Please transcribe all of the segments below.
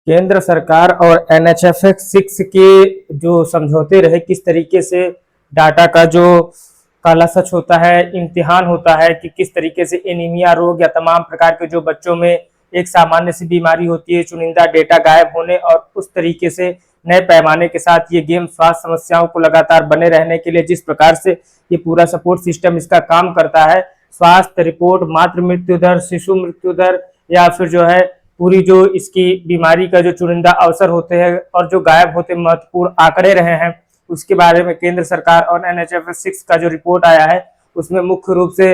केंद्र सरकार और एनएचएफएक्स 6 के जो समझौते रहे, किस तरीके से डाटा का जो काला सच होता है, इम्तिहान होता है कि किस तरीके से एनीमिया रोग या तमाम प्रकार के जो बच्चों में एक सामान्य सी बीमारी होती है, चुनिंदा डेटा गायब होने और उस तरीके से नए पैमाने के साथ ये गेम स्वास्थ्य समस्याओं को लगातार बने रहने के लिए जिस प्रकार से ये पूरा सपोर्ट सिस्टम इसका काम करता है, स्वास्थ्य रिपोर्ट, मातृ मृत्यु दर, शिशु मृत्यु दर या फिर जो है पूरी जो इसकी बीमारी का जो चुनिंदा अवसर होते हैं और जो गायब होते महत्वपूर्ण आंकड़े रहे हैं, उसके बारे में केंद्र सरकार और एनएचएफएक्स 6 का जो रिपोर्ट आया है उसमें मुख्य रूप से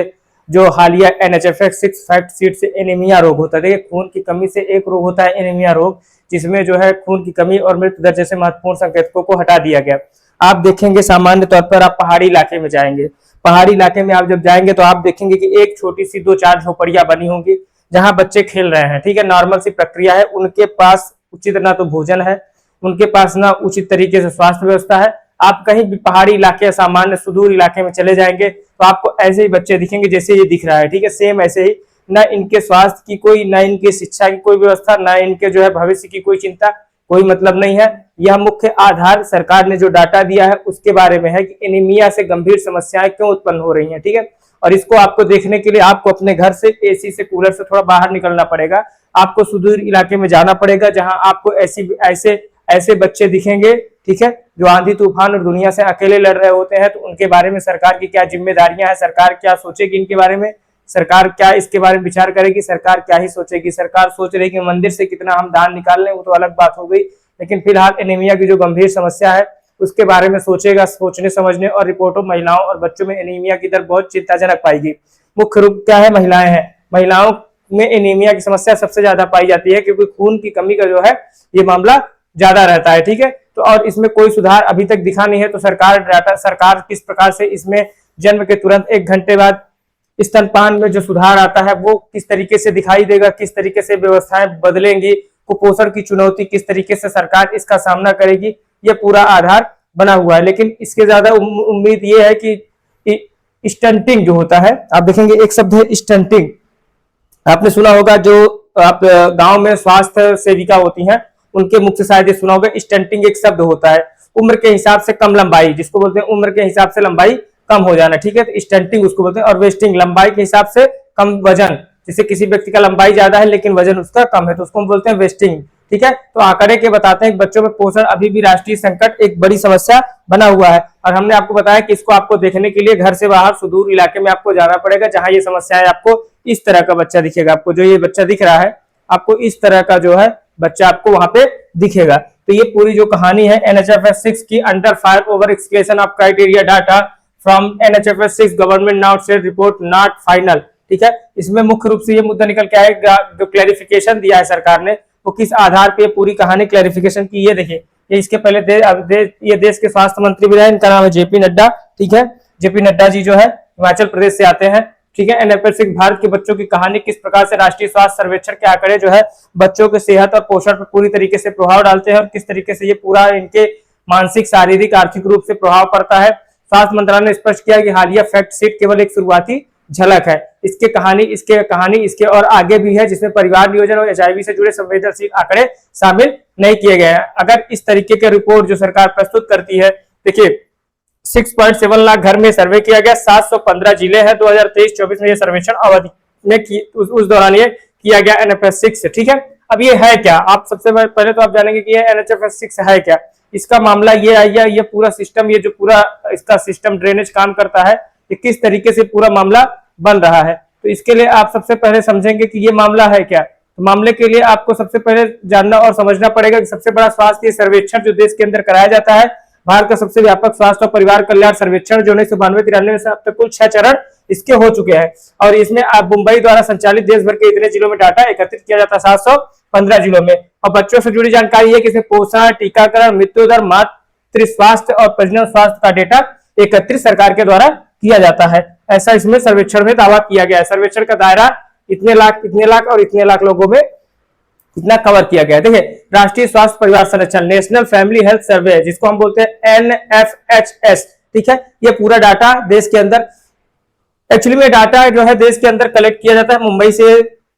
जो हालिया एनएचएफएक्स 6 फैक्ट शीट से एनीमिया रोग होता है। देखिए, खून की कमी से एक रोग होता है एनीमिया रोग, जिसमें जो है खून की कमी और मृत्यु दर जैसे महत्वपूर्ण संकेतकों को हटा दिया गया। आप देखेंगे सामान्य तौर पर आप पहाड़ी इलाके में जाएंगे, पहाड़ी इलाके में आप जब जाएंगे तो आप देखेंगे कि एक छोटी सी 2-4 झोपड़ियां बनी होंगी जहां बच्चे खेल रहे हैं। ठीक है, नॉर्मल सी प्रक्रिया है। उनके पास उचित ना तो भोजन है, उनके पास ना उचित तरीके से स्वास्थ्य व्यवस्था है। आप कहीं भी पहाड़ी इलाके या सामान्य सुदूर इलाके में चले जाएंगे तो आपको ऐसे ही बच्चे दिखेंगे जैसे ये दिख रहा है। ठीक है, सेम ऐसे ही, ना इनके स्वास्थ्य की कोई, ना इनके शिक्षा की कोई व्यवस्था, ना इनके जो है भविष्य की कोई चिंता, कोई मतलब नहीं है। यह मुख्य आधार सरकार ने जो डाटा दिया है उसके बारे में है कि एनीमिया से गंभीर समस्याएं क्यों उत्पन्न हो रही हैं। ठीक है, और इसको आपको देखने के लिए आपको अपने घर से, एसी से, कूलर से थोड़ा बाहर निकलना पड़ेगा। आपको सुदूर इलाके में जाना पड़ेगा जहां आपको ऐसे बच्चे दिखेंगे, ठीक है, जो आंधी तूफान और दुनिया से अकेले लड़ रहे होते हैं। तो उनके बारे में सरकार की क्या जिम्मेदारियां हैं, सरकार क्या सोचेगी इनके बारे में, सरकार क्या इसके बारे में विचार करेगी, सरकार क्या ही सोचेगी। सरकार सोच रही कि मंदिर से कितना हम दान निकाल लें, वो तो अलग बात हो गई, लेकिन फिलहाल एनीमिया की जो गंभीर समस्या है उसके बारे में सोचेगा। सोचने समझने और रिपोर्टों महिलाओं और बच्चों में एनीमिया की दर बहुत चिंताजनक पाएगी। मुख्य रूप क्या है, महिलाएं हैं। महिलाओं में एनीमिया की समस्या सबसे ज्यादा पाई जाती है क्योंकि खून की कमी का जो है ये मामला ज्यादा रहता है। ठीक है, तो और इसमें कोई सुधार अभी तक दिखा नहीं है। तो सरकार किस प्रकार से इसमें जन्म के तुरंत 1 घंटे बाद स्तनपान में जो सुधार आता है वो किस तरीके से दिखाई देगा, किस तरीके से व्यवस्थाएं बदलेंगी, कुपोषण की चुनौती किस तरीके से सरकार इसका सामना करेगी, ये पूरा आधार बना हुआ है। लेकिन इसके ज्यादा उम्मीद ये है कि स्टंटिंग जो होता है, आप देखेंगे एक शब्द है स्टंटिंग, आपने सुना होगा। जो आप गांव में स्वास्थ्य सेविका होती हैं उनके मुख से शायद ये सुना होगा, स्टंटिंग एक शब्द होता है, उम्र के हिसाब से कम लंबाई, जिसको बोलते हैं उम्र के हिसाब से लंबाई कम हो जाना। ठीक है, तो स्टंटिंग उसको बोलते हैं। और वेस्टिंग, लंबाई के हिसाब से कम वजन, जैसे किसी व्यक्ति का लंबाई ज्यादा है लेकिन वजन उसका कम है तो उसको हम बोलते हैं वेस्टिंग। ठीक है, तो आंकड़े के बताते हैं कि बच्चों में पोषण अभी भी राष्ट्रीय संकट एक बड़ी समस्या बना हुआ है। और हमने आपको बताया कि इसको आपको देखने के लिए घर से बाहर सुदूर इलाके में आपको जाना पड़ेगा जहां ये समस्या है। आपको इस तरह का बच्चा दिखेगा, आपको जो ये बच्चा दिख रहा है, आपको इस तरह का जो है बच्चा आपको वहां पे दिखेगा। तो ये पूरी जो कहानी है एनएचएफएस 6 की, under fire over explanation of criteria data from NHFS 6 government now said report not final. ठीक है, इसमें मुख्य रूप से ये मुद्दा निकल के आएगा, जो क्लैरिफिकेशन दिया है सरकार ने वो किस आधार पे पूरी कहानी क्लैरिफिकेशन की। ये देखिए, ये इसके पहले ये देश के स्वास्थ्य मंत्री भी रहे, इनका नाम है जेपी नड्डा। ठीक है, जेपी नड्डा जी जो है हिमाचल प्रदेश से आते हैं। ठीक है, एनएफएस 6 भारत के बच्चों की कहानी, किस प्रकार से राष्ट्रीय स्वास्थ्य सर्वेक्षण के आंकड़े जो है बच्चों के सेहत और पोषण पर पूरी तरीके से प्रभाव डालते हैं और किस तरीके से ये पूरा इनके मानसिक, शारीरिक, आर्थिक रूप से प्रभाव पड़ता है। स्वास्थ्य मंत्रालय ने स्पष्ट किया कि हालिया फैक्ट शीट केवल एक शुरुआती झलक है, इसके कहानी इसके और आगे भी है, जिसमें परिवार नियोजन और एचआईवी से जुड़े संवेदनशील आंकड़े शामिल नहीं किए गए हैं। अगर इस तरीके के रिपोर्ट जो सरकार प्रस्तुत करती है, देखिए 6.7 लाख घर में सर्वे किया गया, 715 जिले हैं, 2023-24 में ये सर्वेक्षण अवधि में उस दौरान ये किया गया एनएफएस 6 से। ठीक है, अब ये है क्या, आप सबसे पहले तो आप जानेंगे कि ये एनएचएफएस 6 है क्या। इसका मामला ये पूरा सिस्टम, ये जो पूरा इसका सिस्टम ड्रेनेज काम करता है, कि किस तरीके से पूरा मामला बन रहा है। तो इसके लिए आप सबसे पहले समझेंगे कि ये मामला है क्या। तो मामले के लिए आपको सबसे पहले जानना और समझना पड़ेगा कि सबसे बड़ा स्वास्थ्य सर्वेक्षण जो देश के अंदर कराया जाता है, भारत का सबसे व्यापक स्वास्थ्य और परिवार कल्याण सर्वेक्षण, जो 1992-93 से अब तक कुल 6 चरण इसके हो चुके हैं। और इसमें आप मुंबई द्वारा संचालित देश भर के इतने जिलों में डाटा एकत्रित किया जाता है, 715 जिलों में। और बच्चों से जुड़ी जानकारी है कि इसमें पोषण, टीकाकरण, मृत्यु दर, मातृ स्वास्थ्य और प्रजनन स्वास्थ्य का डेटा एकत्रित सरकार के द्वारा किया जाता है। ऐसा इसमें सर्वेक्षण में दावा किया गया है। सर्वेक्षण का दायरा इतने लाख और इतने लाख लोगों में इतना कवर किया गया है। देखिए, राष्ट्रीय स्वास्थ्य परिवार संरक्षण, नेशनल फैमिली हेल्थ सर्वे, जिसको हम बोलते हैं एनएफएचएस। ठीक है, ये पूरा डाटा देश के अंदर, एक्चुअली में डाटा जो है देश के अंदर कलेक्ट किया जाता है।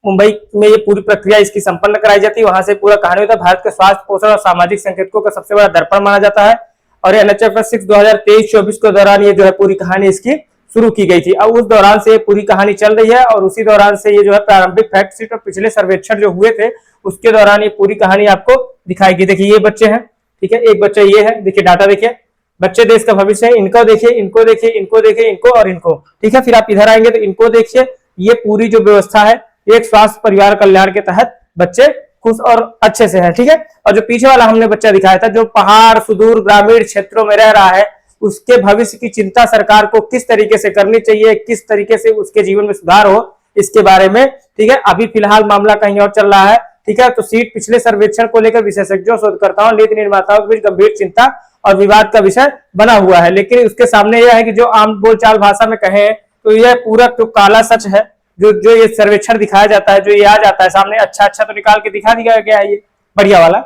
मुंबई में ये पूरी प्रक्रिया इसकी संपन्न कराई जाती है, वहां से पूरा कहानी होता है। भारत के स्वास्थ्य, पोषण और सामाजिक संकेतकों का सबसे बड़ा दर्पण माना जाता है। और NHFS 6 2023-24 के दौरान ये जो है पूरी कहानी इसकी शुरू की गई थी। अब उस दौरान से पूरी कहानी चल रही है और उसी दौरान से ये जो है प्रारंभिक फैक्ट शीट और पिछले सर्वेक्षण जो हुए थे उसके दौरान ये पूरी कहानी आपको दिखाई गई। देखिए ये बच्चे हैं, ठीक है, एक बच्चा ये है, देखिए डाटा देखिए, बच्चे देश का भविष्य है, इनको देखिए, इनको देखिए, इनको देखिए, इनको और इनको, ठीक है। फिर आप इधर आएंगे तो इनको देखिए, ये पूरी जो व्यवस्था है एक स्वास्थ्य परिवार कल्याण के तहत बच्चे खुश और अच्छे से है, ठीक है। और जो पीछे वाला हमने बच्चा दिखाया था जो पहाड़ सुदूर ग्रामीण क्षेत्रों में रह रहा है, उसके भविष्य की चिंता सरकार को किस तरीके से करनी चाहिए, किस तरीके से उसके जीवन में सुधार हो, इसके बारे में, ठीक है। अभी फिलहाल मामला कहीं और चल रहा है, ठीक है। तो सीट पिछले सर्वेक्षण को लेकर विशेषज्ञों, शोधकर्ताओं, नीति निर्माताओं के बीच गंभीर चिंता और विवाद का विषय बना हुआ है। लेकिन उसके सामने यह है कि जो आम बोलचाल भाषा में कहें तो यह पूरा तो काला सच है। जो ये सर्वेक्षण दिखाया जाता है, जो ये आ जाता है सामने, अच्छा तो निकाल के दिखा दिया गया है ये बढ़िया वाला,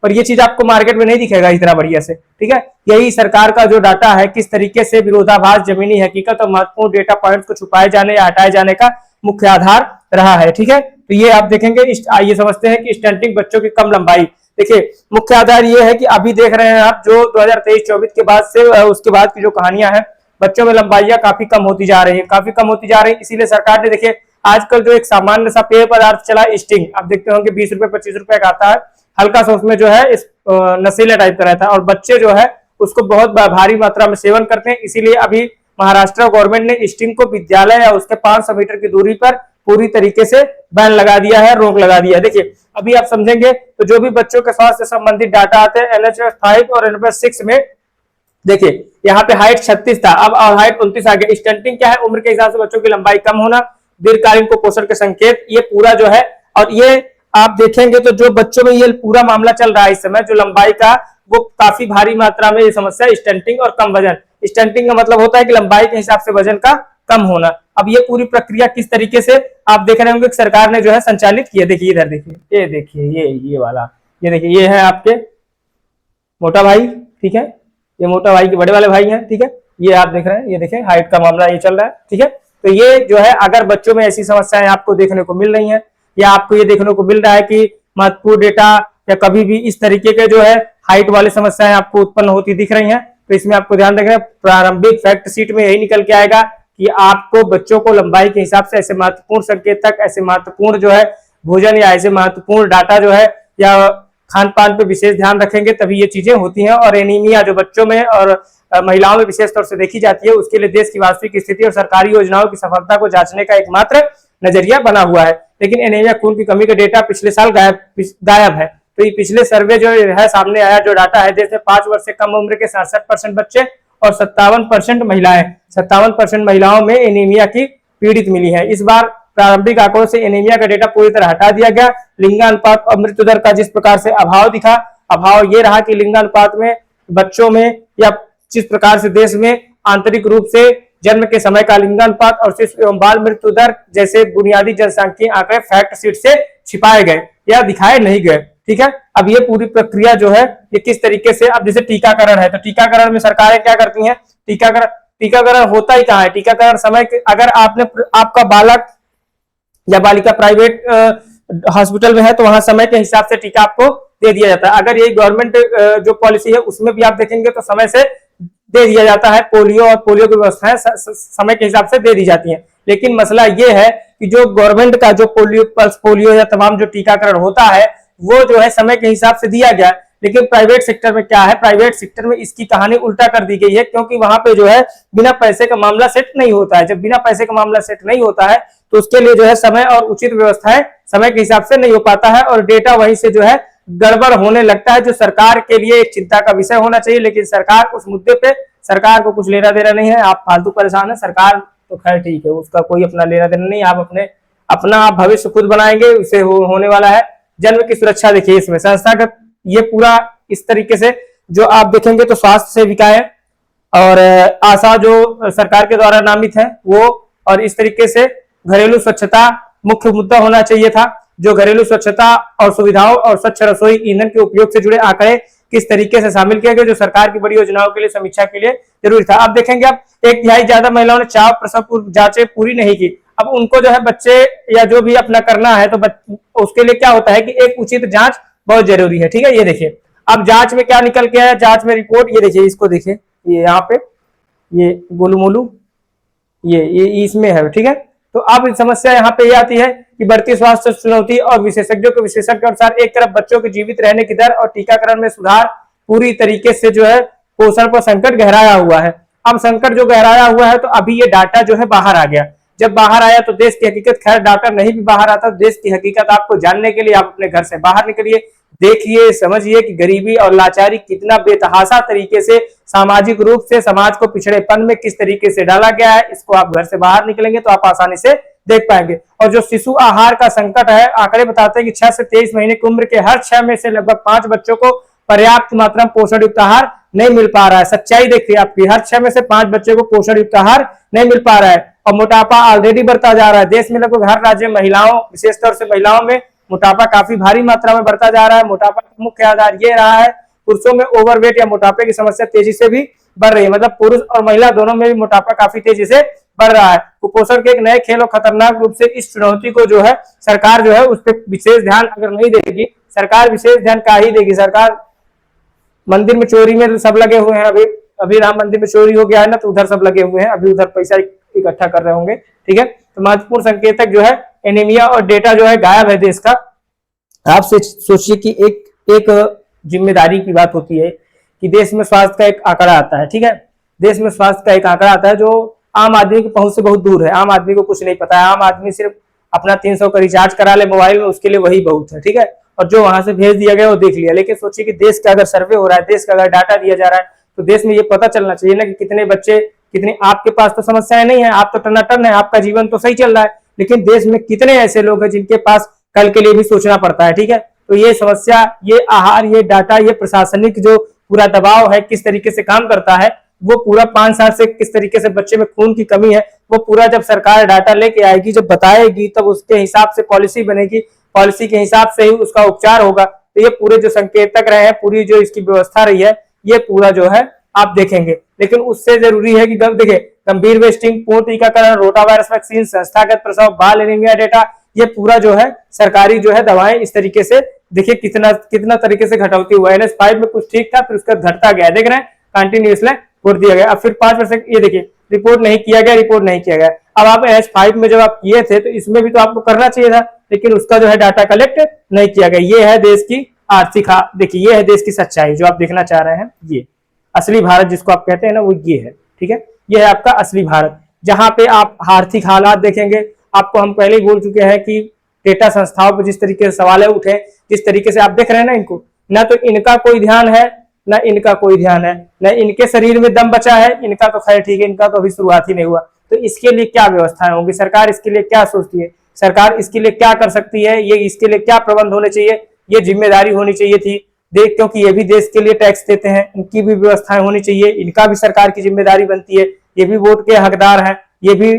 पर ये चीज आपको मार्केट में नहीं दिखेगा इतना बढ़िया से, ठीक है। यही सरकार का जो डाटा है, किस तरीके से विरोधाभास, जमीनी हकीकत और महत्वपूर्ण डेटा पॉइंट्स को छुपाए जाने या हटाए जाने का मुख्य आधार रहा है, ठीक है। तो ये आप देखेंगे, आइए समझते हैं कि स्टंटिंग बच्चों की कम लंबाई। देखिए मुख्य आधार ये है कि अभी देख रहे हैं आप जो 2023-24 के बाद से उसके बाद की जो कहानियां हैं, बच्चों में लंबाइयां काफी कम होती जा रही है, काफी कम होती जा रही है। इसीलिए सरकार ने, देखिए आजकल जो एक सामान्य सा पेय पदार्थ चला स्टिंग, आप देखते होंगे 20 रुपए 25 रुपए का आता है, हल्का सा उसमें जो है इस नशीला टाइप का रहता है और बच्चे जो है उसको बहुत भारी मात्रा में सेवन करते हैं। इसीलिए अभी महाराष्ट्र गवर्नमेंट ने स्टिंग को विद्यालय या उसके 500 मीटर की दूरी पर पूरी तरीके से बैन लगा दिया है, रोक लगा दिया है। देखिए अभी आप समझेंगे तो जो भी बच्चों के स्वास्थ्य से संबंधित डाटा आते हैं NHFS 5 और NHFS 6 में, देखिए यहाँ पे हाइट 36 था, अब हाइट 29 आ गया। स्टंटिंग क्या है? उम्र के हिसाब से बच्चों की लंबाई कम होना, दीर्घकालीन कुपोषण के संकेत, ये पूरा जो है। और ये आप देखेंगे तो जो बच्चों में ये पूरा मामला चल रहा है इस समय, जो लंबाई का, वो काफी भारी मात्रा में ये समस्या है स्टंटिंग और कम वजन। स्टंटिंग का मतलब होता है कि लंबाई के हिसाब से वजन का कम होना। अब ये पूरी प्रक्रिया किस तरीके से आप देख रहे होंगे कि सरकार ने जो है संचालित किया। देखिए इधर देखिए, ये देखिए ये वाला, ये देखिए ये है आपके मोटा भाई, ठीक है, ये मोटा भाई के बड़े वाले भाई हैं, ठीक है। ये आप देख रहे हैं, ये देखिए हाइट का मामला ये चल रहा है, ठीक है। तो ये जो है अगर बच्चों में ऐसी समस्याएं आपको देखने को मिल रही हैं या आपको ये देखने को मिल रहा है कि महत्वपूर्ण डेटा या कभी भी इस तरीके के जो है हाइट वाली समस्याएं आपको उत्पन्न होती दिख रही हैं, तो इसमें आपको ध्यान रखना है। प्रारंभिक फैक्ट शीट में यही निकल के आएगा कि आपको बच्चों को लंबाई के हिसाब से ऐसे महत्वपूर्ण संकेतक, ऐसे महत्वपूर्ण जो है भोजन या ऐसे महत्वपूर्ण डाटा जो है या खान पान पे विशेष ध्यान रखेंगे तभी ये चीजें होती हैं। और एनीमिया जो बच्चों में और महिलाओं में विशेष तौर से देखी जाती है, उसके लिए देश की वास्तविक स्थिति और सरकारी योजनाओं की सफलता को जांचने का एकमात्र नजरिया बना हुआ है। लेकिन एनीमिया खून की कमी का डेटा पिछले साल गायब है। तो ये पिछले सर्वे जो है सामने आया जो डाटा है, देश में 5 वर्ष से कम उम्र के 67% बच्चे और 57% महिलाएं, 57% महिलाओं में एनीमिया की पीड़ित मिली है। इस बार प्रारंभिक आंकड़ों से एनीमिया का डेटा पूरी तरह हटा दिया गया। लिंगानुपात और मृत्यु दर का जिस प्रकार से अभाव दिखा, अभाव ये रहा कि लिंगानुपात में बच्चों में या जिस प्रकार से देश में आंतरिक रूप से जन्म के समय का लिंगानुपात और शिशु एवं बाल मृत्यु दर जैसे बुनियादी जनसांख्यिकीय आंकड़े फैक्ट शीट से छिपाए गए या दिखाए नहीं गए, ठीक है। अब ये पूरी प्रक्रिया जो है ये किस तरीके से, अब जैसे टीकाकरण है तो टीकाकरण में सरकारें क्या करती हैं, टीकाकरण होता ही कहाँ है, टीकाकरण समय अगर आपका बालक या बालिका प्राइवेट हॉस्पिटल में है तो वहां समय के हिसाब से टीका आपको दे दिया जाता है। अगर ये गवर्नमेंट जो पॉलिसी है उसमें भी आप देखेंगे तो समय से दे दिया जाता है। पोलियो और पोलियो की व्यवस्थाएं समय के हिसाब से दे दी जाती हैं। लेकिन मसला ये है कि जो गवर्नमेंट का जो पल्स पोलियो या तमाम जो टीकाकरण होता है वो जो है समय के हिसाब से दिया गया। लेकिन प्राइवेट सेक्टर में क्या है, प्राइवेट सेक्टर में इसकी कहानी उल्टा कर दी गई है, क्योंकि वहां पे जो है बिना पैसे का मामला सेट नहीं होता है। जब बिना पैसे का मामला सेट नहीं होता है तो उसके लिए जो है समय और उचित व्यवस्थाएं समय के हिसाब से नहीं हो पाता है और डेटा वहीं से जो है गड़बड़ होने लगता है, जो सरकार के लिए एक चिंता का विषय होना चाहिए। लेकिन सरकार उस मुद्दे पे, सरकार को कुछ लेना देना नहीं है। आप फालतू परेशान है, सरकार तो खैर ठीक है, उसका कोई अपना लेना देना नहीं। आप अपना भविष्य खुद बनाएंगे, उसे होने वाला है। जन्म की सुरक्षा देखिए, इसमें संस्थागत ये पूरा इस तरीके से जो आप देखेंगे तो स्वास्थ्य सेविकाएं और आशा जो सरकार के द्वारा नामित है वो, और इस तरीके से घरेलू स्वच्छता मुख्य मुद्दा होना चाहिए था। जो घरेलू स्वच्छता और सुविधाओं और स्वच्छ रसोई ईंधन के उपयोग से जुड़े आंकड़े किस तरीके से शामिल किए गए, जो सरकार की बड़ी योजनाओं के लिए समीक्षा के लिए जरूरी था। आप देखेंगे आप 1/3 ज्यादा महिलाओं ने 4 प्रसव पूर्व जांचें पूरी नहीं की। अब उनको जो है बच्चे या जो भी अपना करना है तो उसके लिए क्या होता है कि एक उचित जांच बहुत जरूरी है। ठीक है, ये देखिए अब जांच में क्या निकल के आया, जांच में रिपोर्ट ये देखिए, इसको देखिए, ये यहाँ पे ये गोलू मोलू ये इसमें है। ठीक है, तो अब समस्या यहाँ पे ये आती है कि बढ़ती स्वास्थ्य चुनौती और विशेषज्ञों के विशेषज्ञ के अनुसार एक तरफ बच्चों के जीवित रहने की दर और टीकाकरण में सुधार पूरी तरीके से जो है पोषण पर संकट गहराया हुआ है। अब संकट जो गहराया हुआ है तो अभी ये डाटा जो है बाहर आ गया। जब बाहर आया तो देश की हकीकत, खैर डाटा नहीं भी बाहर आता, देश की हकीकत आपको जानने के लिए आप अपने घर से बाहर निकलिए, देखिए, समझिए कि गरीबी और लाचारी कितना बेतहाशा तरीके से सामाजिक रूप से समाज को पिछड़ेपन में किस तरीके से डाला गया है। इसको आप घर से बाहर निकलेंगे तो आप आसानी से देख पाएंगे। और जो शिशु आहार का संकट है, आंकड़े बताते हैं कि 6 से 23 महीने की उम्र के हर 6 में से लगभग 5 बच्चों को पर्याप्त मात्रा में पोषण युक्त आहार नहीं मिल पा रहा है। सच्चाई देखिए आपकी, हर 6 में से 5 बच्चों को पोषण युक्त आहार नहीं मिल पा रहा है। और मोटापा ऑलरेडी बढ़ता जा रहा है। देश में लगभग हर राज्य में महिलाओं, विशेषतौर से महिलाओं में मोटापा काफी भारी मात्रा में बढ़ता जा रहा है। मोटापा का मुख्य आधार ये रहा है, पुरुषों में ओवरवेट या मोटापे की समस्या तेजी से भी बढ़ रही है। मतलब पुरुष और महिला दोनों में भी मोटापा काफी तेजी से बढ़ रहा है। कुपोषण के एक नए खेल और खतरनाक रूप से इस चुनौती को जो है सरकार जो है उस पर विशेष ध्यान अगर नहीं देगी, सरकार विशेष ध्यान का ही देगी। सरकार मंदिर में चोरी में सब लगे हुए हैं, अभी राम मंदिर में चोरी हो गया है ना, तो उधर सब लगे हुए हैं, अभी उधर पैसा इकट्ठा कर रहे होंगे। ठीक है, तो महत्वपूर्ण संकेतक जो है एनीमिया और डेटा जो है गायब है देश का। आप सोचिए कि एक जिम्मेदारी की बात होती है कि देश में स्वास्थ्य का एक आंकड़ा आता है। ठीक है, देश में स्वास्थ्य का एक आंकड़ा आता है जो आम आदमी की पहुंच से बहुत दूर है। आम आदमी को कुछ नहीं पता है, आम आदमी सिर्फ अपना 300 का रिचार्ज करा ले मोबाइल में, उसके लिए वही बहुत है। ठीक है, और जो वहां से भेज दिया गया वो देख लिया। लेकिन सोचिए कि देश का अगर सर्वे हो रहा है, देश का अगर डाटा दिया जा रहा है, तो देश में ये पता चलना चाहिए ना कि कितने बच्चे, कितनी, आपके पास तो समस्याएं नहीं है, आप तो टनाटन है, आपका जीवन तो सही चल रहा है, लेकिन देश में कितने ऐसे लोग हैं जिनके पास कल के लिए भी सोचना पड़ता है। ठीक है, तो ये समस्या, ये आहार, ये डाटा, ये प्रशासनिक जो पूरा दबाव है किस तरीके से काम करता है, वो पूरा 5 साल से किस तरीके से बच्चे में खून की कमी है, वो पूरा जब सरकार डाटा लेके आएगी, जब बताएगी, तब उसके हिसाब से पॉलिसी बनेगी, पॉलिसी के हिसाब से ही उसका उपचार होगा। तो ये पूरे जो संकेतक रहे हैं, पूरी जो इसकी व्यवस्था रही है, ये पूरा जो है आप देखेंगे। लेकिन उससे जरूरी है कि देखिए गंभीर वेस्टिंग, पूर्ण टीकाकरण, रोटावायरस वैक्सीन, संस्थागत प्रसव, बाल एनीमिया डेटा, ये पूरा जो है सरकारी जो है दवाएं इस तरीके से देखिए कितना तरीके से घटौती हुआ है। NH5 में कुछ ठीक था, फिर उसका घटता गया, देख रहे हैं, कंटिन्यूअसली वोट दिया गया। अब फिर 5% ये देखिए रिपोर्ट नहीं किया गया। अब आप NH5 में जब आप किए थे तो इसमें भी तो आपको करना चाहिए था, लेकिन उसका जो है डाटा कलेक्ट नहीं किया गया। ये है देश की आर्थिक, देखिए ये है देश की सच्चाई जो आप देखना चाह रहे हैं। ये असली भारत जिसको आप कहते हैं ना, वो ये है। ठीक है, ये है आपका असली भारत, जहां पे आप आर्थिक हालात देखेंगे। आपको हम पहले ही बोल चुके हैं कि डेटा संस्थाओं पर जिस तरीके से सवाल उठे, जिस तरीके से आप देख रहे हैं ना, इनको ना तो इनका कोई ध्यान है, ना इनका कोई ध्यान है, ना इनके शरीर में दम बचा है। इनका तो खैर ठीक है, इनका तो अभी शुरुआत ही नहीं हुआ। तो इसके लिए क्या व्यवस्थाएं होंगी, सरकार इसके लिए क्या सोचती है, सरकार इसके लिए क्या कर सकती है, ये इसके लिए क्या प्रबंध होने चाहिए, ये जिम्मेदारी होनी चाहिए थी देख, क्योंकि ये भी देश के लिए टैक्स देते हैं, इनकी भी व्यवस्थाएं होनी चाहिए, इनका भी सरकार की जिम्मेदारी बनती है। ये भी वोट के हकदार हैं, ये भी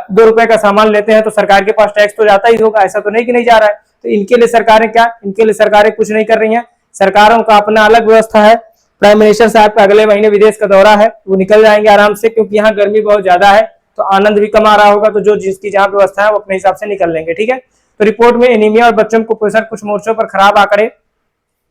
2 रुपए का सामान लेते हैं तो सरकार के पास टैक्स तो जाता ही होगा, ऐसा तो नहीं कि नहीं जा रहा है। तो इनके लिए सरकारें क्या, इनके लिए सरकारें कुछ नहीं कर रही हैं। सरकारों का अपना अलग व्यवस्था है। प्राइम मिनिस्टर साहब का अगले महीने विदेश का दौरा है, वो निकल जाएंगे आराम से, क्योंकि यहाँ गर्मी बहुत ज्यादा है, तो आनंद भी कम आ रहा होगा, तो जो जिसकी जहाँ व्यवस्था है वो अपने हिसाब से निकल लेंगे। ठीक है, तो रिपोर्ट में एनीमिया और बच्चों को कुपोषण कुछ मोर्चों पर खराब आंकड़े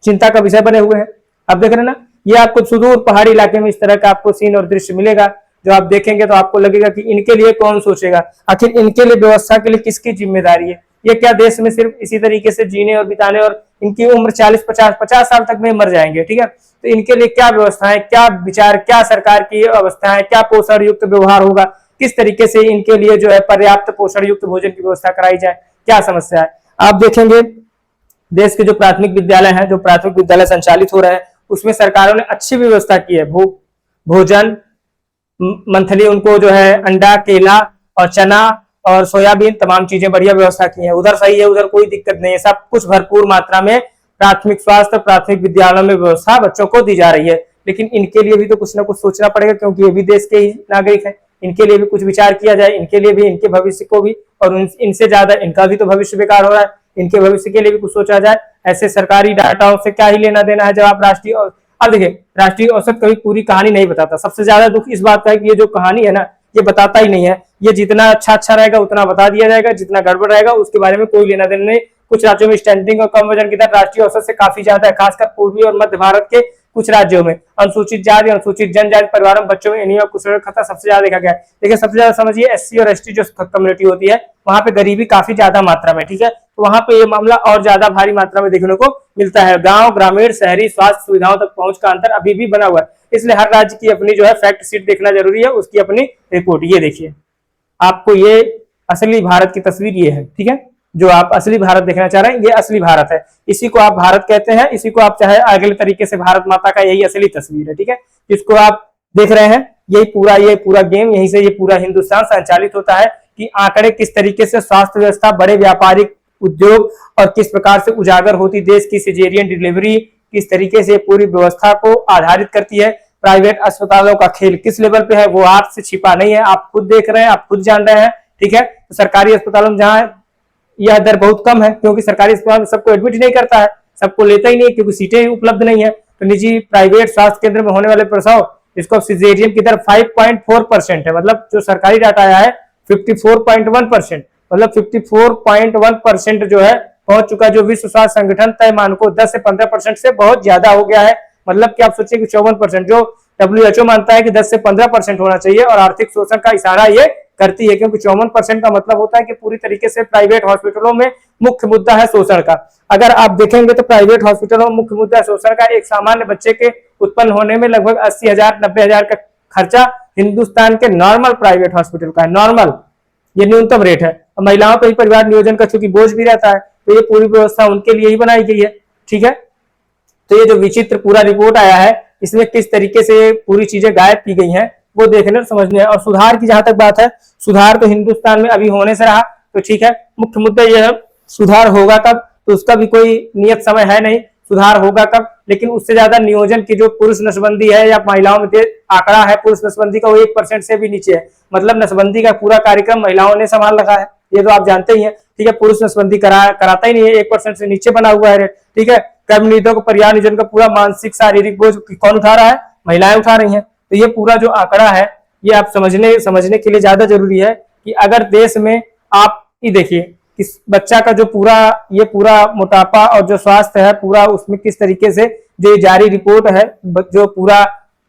चिंता का विषय बने हुए हैं। आप देख रहे हैं ना, ये आपको सुदूर पहाड़ी इलाके में इस तरह का आपको सीन और दृश्य मिलेगा, जो आप देखेंगे तो आपको लगेगा कि इनके लिए कौन सोचेगा, आखिर इनके लिए व्यवस्था के लिए किसकी जिम्मेदारी है। ये क्या देश में सिर्फ इसी तरीके से जीने और बिताने, और इनकी उम्र 40-50 साल तक में मर जाएंगे। ठीक है, तो इनके लिए क्या व्यवस्थाएं, क्या विचार, क्या सरकार की अवस्था है, क्या पोषण युक्त व्यवहार होगा, किस तरीके से इनके लिए जो है पर्याप्त पोषण युक्त भोजन की व्यवस्था कराई जाए, क्या समस्या है। आप देखेंगे देश के जो प्राथमिक विद्यालय हैं, जो प्राथमिक विद्यालय संचालित हो रहे हैं, उसमें सरकारों ने अच्छी व्यवस्था की है। भोजन मंथली उनको जो है अंडा, केला और चना और सोयाबीन, तमाम चीजें बढ़िया व्यवस्था की है। उधर सही है, उधर कोई दिक्कत नहीं है, सब कुछ भरपूर मात्रा में प्राथमिक स्वास्थ्य, प्राथमिक विद्यालयों में व्यवस्था बच्चों को दी जा रही है। लेकिन इनके लिए भी तो कुछ ना कुछ सोचना पड़ेगा, क्योंकि ये भी देश के ही नागरिक हैं। इनके लिए भी कुछ विचार किया जाए, इनके लिए भी, इनके भविष्य को भी, और इनसे ज्यादा इनका भी तो भविष्य बेकार हो रहा है, इनके भविष्य के लिए भी कुछ सोचा जाए। ऐसे सरकारी डाटाओं से क्या ही लेना देना है जब आप राष्ट्रीय, अब देखिए राष्ट्रीय औसत कभी पूरी कहानी नहीं बताता। सबसे ज्यादा दुख इस बात का है कि ये जो कहानी है ना, ये बताता ही नहीं है। ये जितना अच्छा रहेगा उतना बता दिया जाएगा, जितना गड़बड़ रहेगा उसके बारे में कोई लेना देना नहीं। कुछ राज्यों में स्टैंडिंग और कम वजन की दर राष्ट्रीय औसत से काफी ज्यादा है, खासकर पूर्वी और मध्य भारत के कुछ राज्यों में। अनुसूचित जाति, अनुसूचित जनजाति परिवारों में बच्चों में एनीमिया कुपोषण का खतरा सबसे ज्यादा देखा गया है। देखिए सबसे ज्यादा समझिए एससी और एसटी जो कम्युनिटी होती है वहां पे गरीबी काफी ज्यादा मात्रा में, ठीक है, तो वहां पे ये मामला और ज्यादा भारी मात्रा में देखने को मिलता है। गांव, ग्रामीण, शहरी स्वास्थ्य सुविधाओं तक पहुंच का अंतर अभी भी बना हुआ है, इसलिए हर राज्य की अपनी जो है फैक्ट शीट देखना जरूरी है, उसकी अपनी रिपोर्ट। ये देखिए आपको ये असली भारत की तस्वीर ये है, ठीक है, जो आप असली भारत देखना चाह रहे हैं ये असली भारत है, इसी को आप भारत कहते हैं, इसी को आप चाहे अगले तरीके से भारत माता का यही असली तस्वीर है, ठीक है, जिसको आप देख रहे हैं। ये पूरा गेम यहीं से ये पूरा हिंदुस्तान संचालित होता है कि आंकड़े किस तरीके से स्वास्थ्य व्यवस्था, बड़े व्यापारिक उद्योग और किस प्रकार से उजागर होती देश की सिजेरियन डिलीवरी किस तरीके से पूरी व्यवस्था को आधारित करती है। प्राइवेट अस्पतालों का खेल किस लेवल पे है वो आपसे छिपा नहीं है, आप खुद देख रहे हैं, आप खुद जान रहे हैं, ठीक है। तो सरकारी अस्पतालों में जहां यह दर बहुत कम है, क्योंकि सरकारी अस्पताल में सबको एडमिट नहीं करता है, सबको लेता ही नहीं, क्योंकि सीटें उपलब्ध नहीं है। तो निजी प्राइवेट स्वास्थ्य केंद्र में होने वाले प्रसव, इसको सिजेरियन की दर 5.4% है, मतलब जो सरकारी डाटा आया है 54.1%, मतलब 54.1% जो है पहुंच चुका, जो विश्व स्वास्थ्य संगठन तय मानकों 10 से 15% से बहुत ज्यादा हो गया है। मतलब कि आप सोचिए कि 54%, जो WHO मानता है कि 10 से 15% होना चाहिए, और आर्थिक शोषण का इशारा ये करती है, क्योंकि 54% का मतलब होता है कि पूरी तरीके से प्राइवेट हॉस्पिटलों में मुख्य मुद्दा है शोषण का। अगर आप देखेंगे तो प्राइवेट हॉस्पिटलों में मुख्य मुद्दा शोषण का, एक सामान्य बच्चे के उत्पन्न होने में लगभग 80,000 90,000 का खर्चा हिंदुस्तान के नॉर्मल प्राइवेट हॉस्पिटल का है, नॉर्मल, ये न्यूनतम रेट है। महिलाओं पर ही परिवार नियोजन का चूंकि बोझ भी रहता है, तो ये पूरी व्यवस्था उनके लिए ही बनाई गई है, ठीक है। तो ये जो विचित्र पूरा रिपोर्ट आया है, इसमें किस तरीके से पूरी चीजें गायब की गई हैं वो देखने और समझने हैं। और सुधार की जहां तक बात है, सुधार तो हिंदुस्तान में अभी होने से रहा, तो ठीक है, मुख्य मुद्दा यह है सुधार होगा कब, तो उसका भी कोई नियत समय है नहीं, सुधार होगा कब। लेकिन उससे ज्यादा नियोजन की जो पुरुष नसबंदी है या महिलाओं में आंकड़ा है पुरुष नसबंदी का, वो 1% से भी नीचे है। मतलब नसबंदी का पूरा कार्यक्रम महिलाओं ने संभाल रखा है, ये तो आप जानते ही हैं, ठीक है। पुरुष नसबंदी कराता ही नहीं है, 1% से नीचे बना हुआ है रेट, ठीक है। कर्मनीतियों को परिवार नियोजन का पूरा मानसिक शारीरिक बोझ कौन उठा रहा है, महिलाएं उठा रही हैं। तो ये पूरा जो आंकड़ा है ये आप समझने के लिए ज्यादा जरूरी है कि अगर देश में आप ये देखिए कि बच्चा का जो पूरा मोटापा और जो स्वास्थ्य है पूरा, उसमें किस तरीके से जो जारी रिपोर्ट है, जो पूरा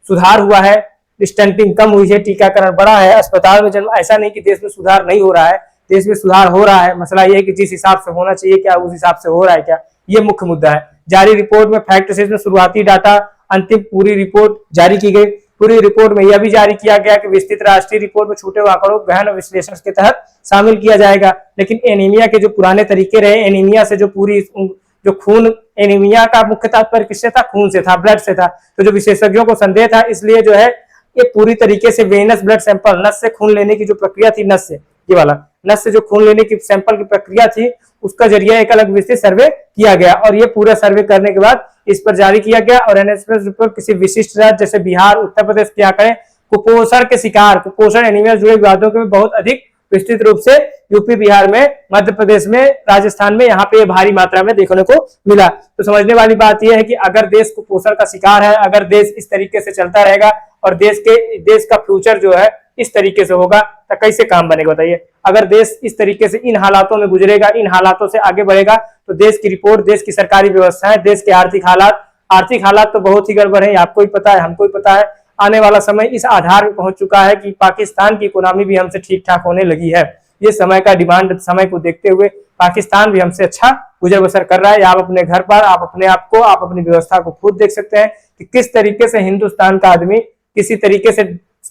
सुधार हुआ है, स्टंटिंग कम हुई है, टीकाकरण बढ़ा है, अस्पताल में जन्म, ऐसा नहीं कि देश में सुधार नहीं हो रहा है, देश में सुधार हो रहा है। मसला ये है कि जिस हिसाब से होना चाहिए क्या उस हिसाब से हो रहा है क्या, ये मुख्य मुद्दा है। जारी रिपोर्ट में फैक्ट शीट में शुरुआती डाटा, अंतिम पूरी रिपोर्ट जारी की गई। पूरी रिपोर्ट में यह भी जारी किया गया कि विस्तृत राष्ट्रीय रिपोर्ट में छूटे हुए आंकड़ों को गहन विश्लेषण के तहत शामिल किया जाएगा। लेकिन एनीमिया के जो पुराने तरीके रहे, एनीमिया से जो पूरी जो खून, एनीमिया का मुख्य तात्पर्य किससे था, खून से था, ब्लड से था। तो जो विशेषज्ञों को संदेह था, इसलिए जो है ये पूरी तरीके से वेनस ब्लड सैंपल, नस से खून लेने की जो प्रक्रिया थी, नस से, ये वाला नस से जो खून लेने की सैंपल की प्रक्रिया थी, उसका जरिए एक अलग विस्तृत सर्वे किया गया। और ये पूरा सर्वे करने के बाद इस पर जारी किया गया। और एनएचएस रिपोर्ट किसी विशिष्ट राज्य जैसे बिहार, उत्तर प्रदेश के आंकड़े कुपोषण के शिकार, कुपोषण एनीमिया जुड़े विवादों के बहुत अधिक विस्तृत रूप से यूपी, बिहार में, मध्य प्रदेश में, राजस्थान में, यहाँ पे भारी मात्रा में देखने को मिला। तो समझने वाली बात यह है कि अगर देश कुपोषण का शिकार है, अगर देश इस तरीके से चलता रहेगा और देश का फ्यूचर जो है इस तरीके से होगा, तो कैसे काम बनेगा बताइए। अगर देश इस तरीके से इन हालातों में गुजरेगा, इन हालातों से आगे बढ़ेगा, तो देश की रिपोर्ट, देश की सरकारी व्यवस्थाएं, देश के आर्थिक हालात तो बहुत ही गड़बड़ है, आपको भी पता है, हमको भी पता है। आने वाला समय इस आधार में पहुंच चुका है कि पाकिस्तान की इकोनॉमी भी हमसे ठीक ठाक होने लगी है। ये समय का डिमांड, समय को देखते हुए पाकिस्तान भी हमसे अच्छा गुजर बसर कर रहा है। आप अपने घर पर, आप अपने आप को, आप अपनी व्यवस्था को खुद देख सकते हैं कि किस तरीके से हिंदुस्तान का आदमी किसी तरीके से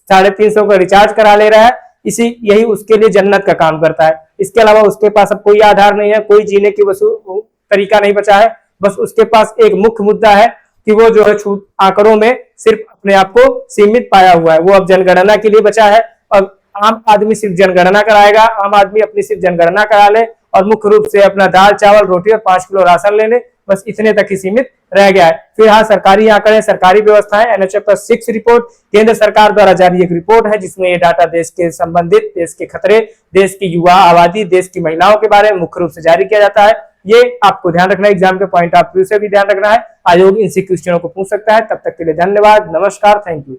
350 का रिचार्ज करा ले रहा है, यही उसके लिए जन्नत का काम करता है। इसके अलावा उसके पास अब कोई आधार नहीं है, कोई जीने की तरीका नहीं बचा है। बस उसके पास एक मुख्य मुद्दा है कि वो जो है आंकड़ों में सिर्फ अपने आप को सीमित पाया हुआ है, वो अब जनगणना के लिए बचा है। और आम आदमी सिर्फ जनगणना कराएगा, आम आदमी अपनी सिर्फ जनगणना करा ले और मुख्य रूप से अपना दाल, चावल, रोटी और 5 किलो राशन ले ले, बस इतने तक ही सीमित रह गया है। फिर हाँ, सरकारी आंकड़े, सरकारी व्यवस्थाएं, एनएचएस 6 रिपोर्ट केंद्र सरकार द्वारा जारी एक रिपोर्ट है, जिसमें ये डाटा देश के संबंधित, देश के खतरे, देश की युवा आबादी, देश की महिलाओं के बारे में मुख्य रूप से जारी किया जाता है। ये आपको ध्यान रखना है, एग्जाम के पॉइंट ऑफ व्यू से भी ध्यान रखना है। आयोग इन क्वेश्चनों को पूछ सकता है। तब तक के लिए धन्यवाद, नमस्कार, थैंक यू।